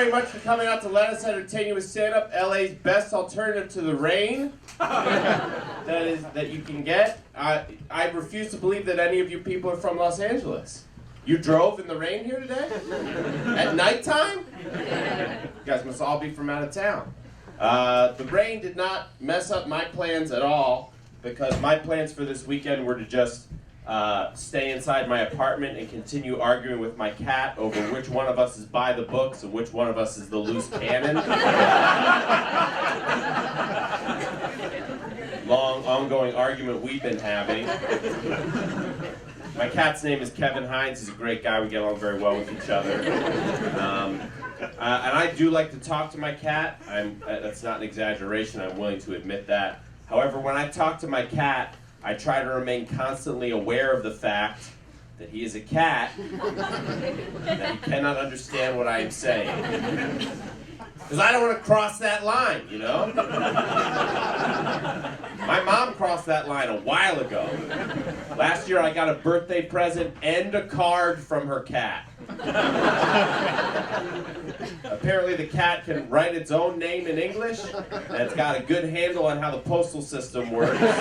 very much for coming out to let us entertain you with stand-up, LA's best alternative to the rain that you can get. I refuse to believe that any of you people are from Los Angeles. You drove in the rain here today? At nighttime? You guys must all be from out of town. The rain did not mess up my plans at all, because my plans for this weekend were to just stay inside my apartment and continue arguing with my cat over which one of us is by the books and which one of us is the loose cannon. Long, ongoing argument we've been having. My cat's name is Kevin Hines. He's a great guy. We get along very well with each other. And I do like to talk to my cat. That's not an exaggeration. I'm willing to admit that. However, when I talk to my cat, I try to remain constantly aware of the fact that he is a cat, that he cannot understand what I am saying. Because I don't want to cross that line, you know? My mom crossed that line a while ago. Last year I got a birthday present and a card from her cat. Apparently the cat can write its own name in English, and it's got a good handle on how the postal system works. But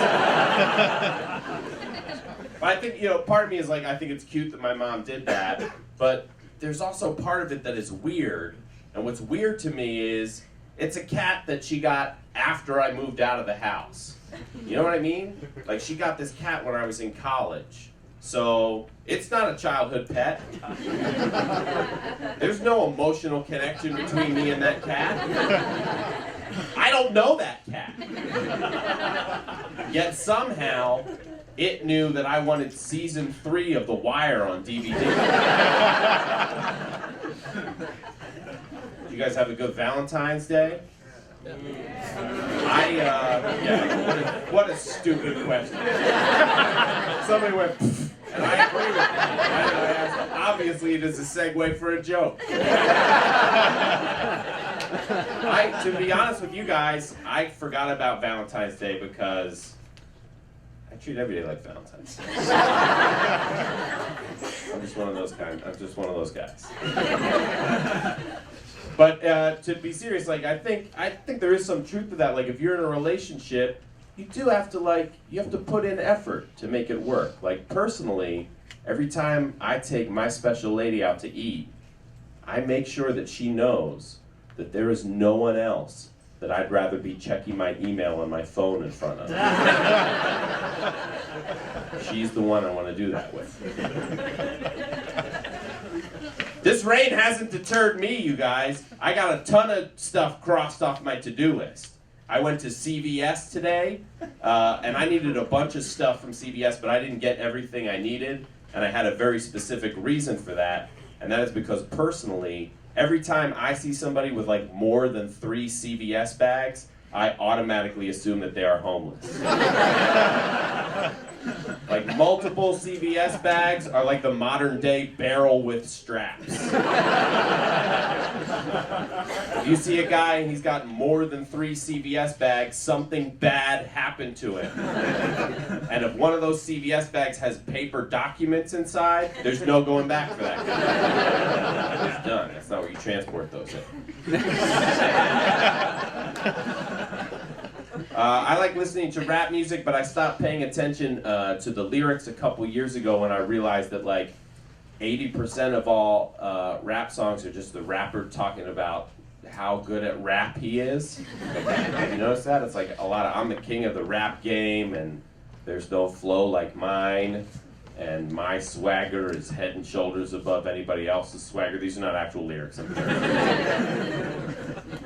I think, part of me is like, I think it's cute that my mom did that, but there's also part of it that is weird. And what's weird to me is, it's a cat that she got after I moved out of the house. You know what I mean? Like, she got this cat when I was in college. So, it's not a childhood pet. There's no emotional connection between me and that cat. I don't know that cat. Yet somehow, it knew that I wanted season 3 of The Wire on DVD. You guys have a good Valentine's Day? What a stupid question. Somebody went, pfft, and I agree with that. Obviously, it is a segue for a joke. To be honest with you guys, I forgot about Valentine's Day because I treat every day like Valentine's Day. I'm just one of those guys. But to be serious, like I think there is some truth to that. Like if you're in a relationship, you have to put in effort to make it work. Like personally, every time I take my special lady out to eat, I make sure that she knows that there is no one else that I'd rather be checking my email on my phone in front of. She's the one I want to do that with. This rain hasn't deterred me, you guys. I got a ton of stuff crossed off my to-do list. I went to CVS today, and I needed a bunch of stuff from CVS, but I didn't get everything I needed, and I had a very specific reason for that, and that is because personally, every time I see somebody with like more than 3 CVS bags, I automatically assume that they are homeless. Like multiple CVS bags are like the modern day barrel with straps. If you see a guy and he's got more than 3 CVS bags, something bad happened to him. And if one of those CVS bags has paper documents inside, there's no going back for that guy. It's done. That's not where you transport those in. I like listening to rap music, but I stopped paying attention to the lyrics a couple years ago when I realized that like 80% of all rap songs are just the rapper talking about how good at rap he is. Have you noticed that? It's like a lot of, I'm the king of the rap game, and there's no flow like mine, and my swagger is head and shoulders above anybody else's swagger. These are not actual lyrics.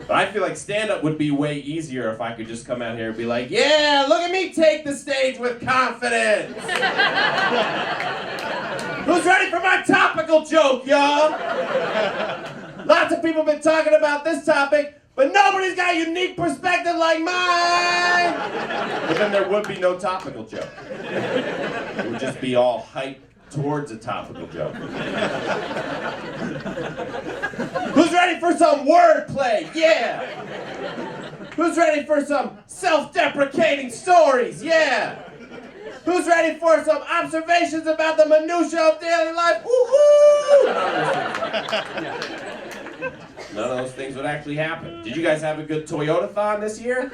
But I feel like stand-up would be way easier if I could just come out here and be like, yeah, look at me take the stage with confidence. Who's ready for my topical joke, y'all? Lots of people have been talking about this topic, but nobody's got a unique perspective like mine. But then there would be no topical joke. It would just be all hype towards a topical joke. Who's ready for some wordplay? Yeah! Who's ready for some self-deprecating stories? Yeah! Who's ready for some observations about the minutiae of daily life? Woo-hoo! none of those things would actually happen. Did you guys have a good Toyota-thon this year?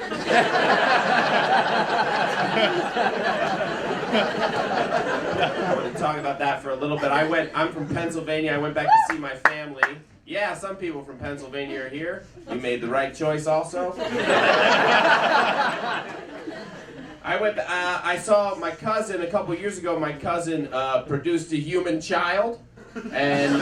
I want to talk about that for a little bit. I'm from Pennsylvania. I went back to see my family. Yeah, some people from Pennsylvania are here. You made the right choice also. I saw my cousin a couple years ago. My cousin produced a human child, and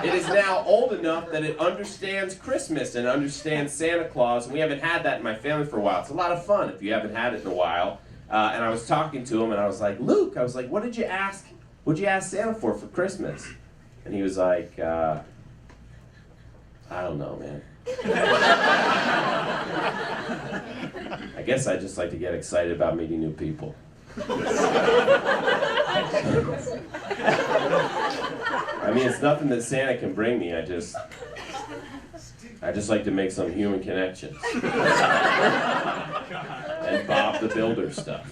it is now old enough that it understands Christmas and understands Santa Claus, and we haven't had that in my family for a while. It's a lot of fun if you haven't had it in a while. And I was talking to him, and I was like, Luke, what did you ask Santa for Christmas? And he was like, I don't know, man. I guess I just like to get excited about meeting new people. I mean, it's nothing that Santa can bring me. I just like to make some human connections. And Bob the Builder stuff.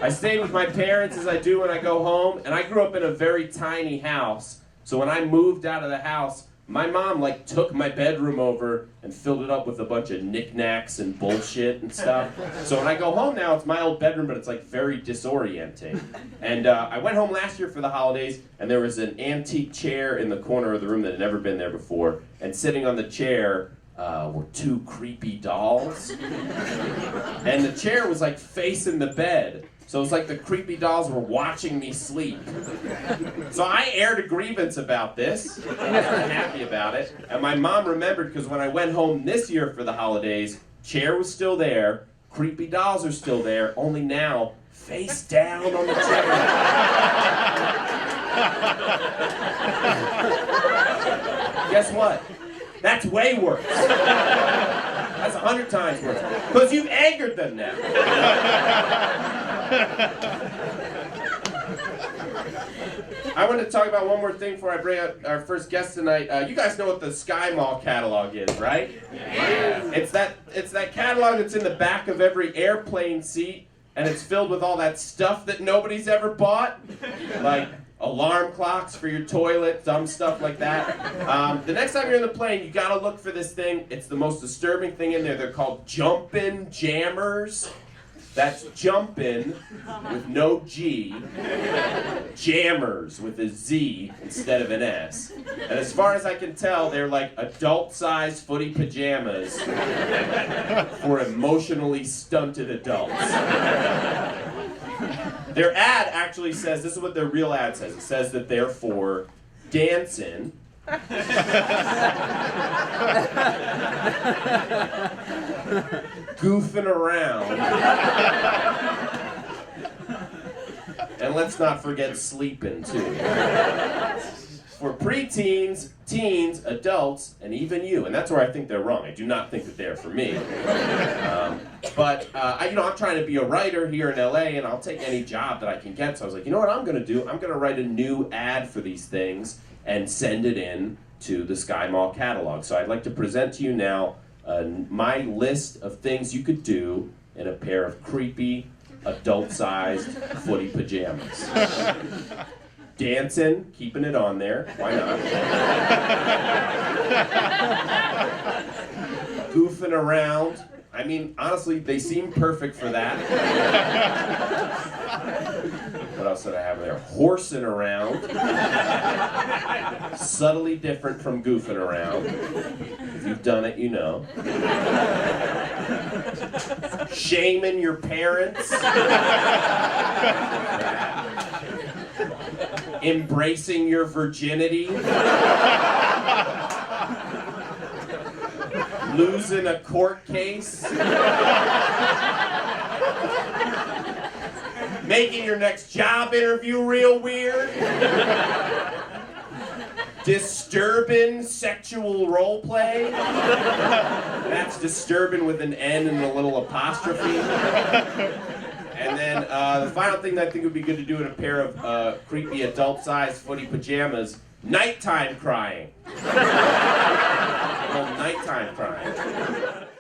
I stayed with my parents as I do when I go home, and I grew up in a very tiny house. So when I moved out of the house, my mom took my bedroom over and filled it up with a bunch of knickknacks and bullshit and stuff. So when I go home now, it's my old bedroom, but it's very disorienting. And I went home last year for the holidays, and there was an antique chair in the corner of the room that had never been there before. And sitting on the chair were two creepy dolls. And the chair was facing the bed. So it was the creepy dolls were watching me sleep. So I aired a grievance about this. I was not happy about it. And my mom remembered, because when I went home this year for the holidays, chair was still there, creepy dolls are still there, only now face down on the chair. Guess what? That's way worse. That's 100 times worse. Because you've angered them now. I want to talk about one more thing before I bring up our first guest tonight. You guys know what the Sky Mall catalog is, right? Yeah. It's that catalog that's in the back of every airplane seat, and it's filled with all that stuff that nobody's ever bought, like alarm clocks for your toilet, dumb stuff like that. The next time you're in the plane, you gotta look for this thing. It's the most disturbing thing in there. They're called jumpin' jammers. That's jumpin' with no G, jammers with a Z instead of an S. And as far as I can tell, they're adult-sized footy pajamas for emotionally stunted adults. Their ad actually says, this is what their real ad says, it says that they're for dancing, goofing around, and let's not forget sleeping too. For preteens, teens, adults, and even you. And that's where I think they're wrong. I do not think that they're for me. I'm trying to be a writer here in LA, and I'll take any job that I can get. So I was like, you know what I'm going to do? I'm going to write a new ad for these things and send it in to the Sky Mall catalog. So I'd like to present to you now my list of things you could do in a pair of creepy, adult-sized footy pajamas. Dancing, keeping it on there, why not? Goofing around. I mean, honestly, they seem perfect for that. What else did I have there? Horsing around. Subtly different from goofing around. If you've done it, you know. Shaming your parents. Embracing your virginity. Losing a court case. Making your next job interview real weird. Disturbing sexual role play. That's disturbing with an N and a little apostrophe. And then the final thing that I think would be good to do in a pair of creepy adult-sized footy pajamas, nighttime crying. Well, nighttime crying.